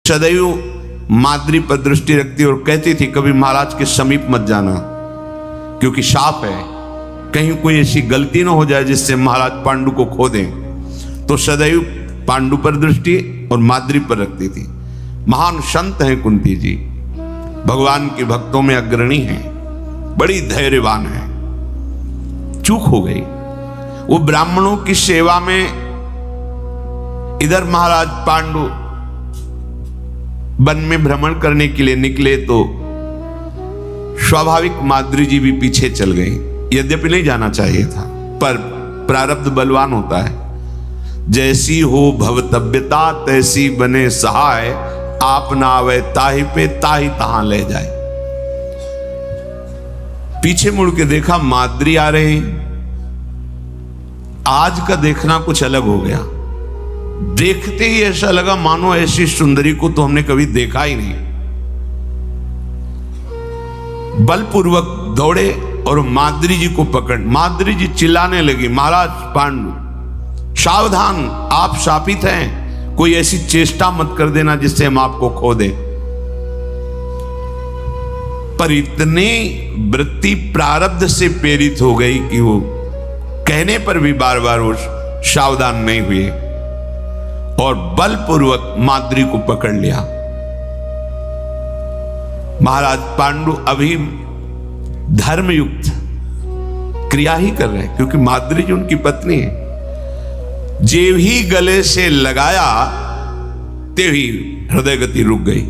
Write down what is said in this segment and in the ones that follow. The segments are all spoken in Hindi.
सदैव माद्री पर दृष्टि रखती और कहती थी कभी महाराज के समीप मत जाना, क्योंकि शाप है, कहीं कोई ऐसी गलती ना हो जाए जिससे महाराज पांडु को खो दें। तो सदैव पांडु पर दृष्टि और माद्री पर रखती थी। महान संत हैं कुंती जी, भगवान के भक्तों में अग्रणी हैं, बड़ी धैर्यवान है। चूक हो गई, वो ब्राह्मणों की सेवा में इधर महाराज पांडु वन में भ्रमण करने के लिए निकले तो स्वाभाविक माद्री जी भी पीछे चल गई। यद्यपि नहीं जाना चाहिए था, पर प्रारब्ध बलवान होता है। जैसी हो भवतव्यता तैसी बने सहाय, आप ना आवे ताहि पे ताहि तहां ले जाए। पीछे मुड़ के देखा माद्री आ रहे। आज का देखना कुछ अलग हो गया। देखते ही ऐसा लगा मानो ऐसी सुंदरी को तो हमने कभी देखा ही नहीं। बलपूर्वक दौड़े और माद्री जी को पकड़, माद्री जी चिल्लाने लगी, महाराज पांडु सावधान, आप शापित हैं, कोई ऐसी चेष्टा मत कर देना जिससे हम आपको खो दें। पर इतनी वृत्ति प्रारब्ध से प्रेरित हो गई कि वो कहने पर भी बार बार वो सावधान नहीं हुए और बलपूर्वक माद्री को पकड़ लिया। महाराज पांडु अभी धर्मयुक्त क्रिया ही कर रहे हैं, क्योंकि माद्री जी उनकी पत्नी है। जेव ही गले से लगाया तेव ही हृदय गति रुक गई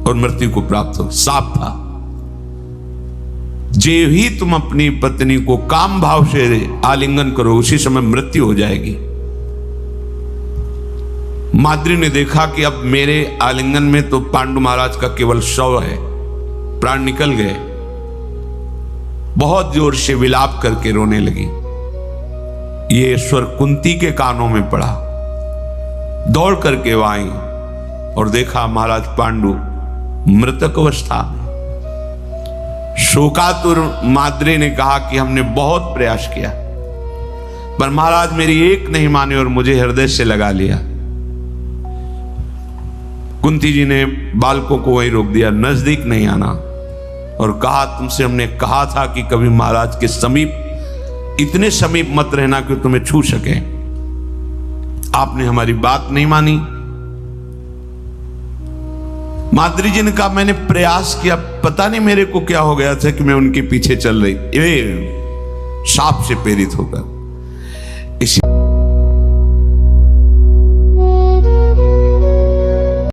और मृत्यु को प्राप्त हो। साफ था, जेव ही तुम अपनी पत्नी को काम भाव से आलिंगन करो उसी समय मृत्यु हो जाएगी। माद्री ने देखा कि अब मेरे आलिंगन में तो पांडु महाराज का केवल शव है, प्राण निकल गए। बहुत जोर से विलाप करके रोने लगी। ये स्वर कुंती के कानों में पड़ा। दौड़ करके वो आई और देखा महाराज पांडु मृतक अवस्था में। शोकातुर माद्री ने कहा कि हमने बहुत प्रयास किया, पर महाराज मेरी एक नहीं माने और मुझे हृदय से लगा लिया। कुंती जी ने बालकों को वहीं रोक दिया, नजदीक नहीं आना, और कहा तुमसे हमने कहा था कि कभी महाराज के समीप, इतने समीप मत रहना कि तुम्हें छू सके। आपने हमारी बात नहीं मानी। माद्री जी ने कहा मैंने प्रयास किया, पता नहीं मेरे को क्या हो गया था कि मैं उनके पीछे चल रही, ये साप से प्रेरित होकर।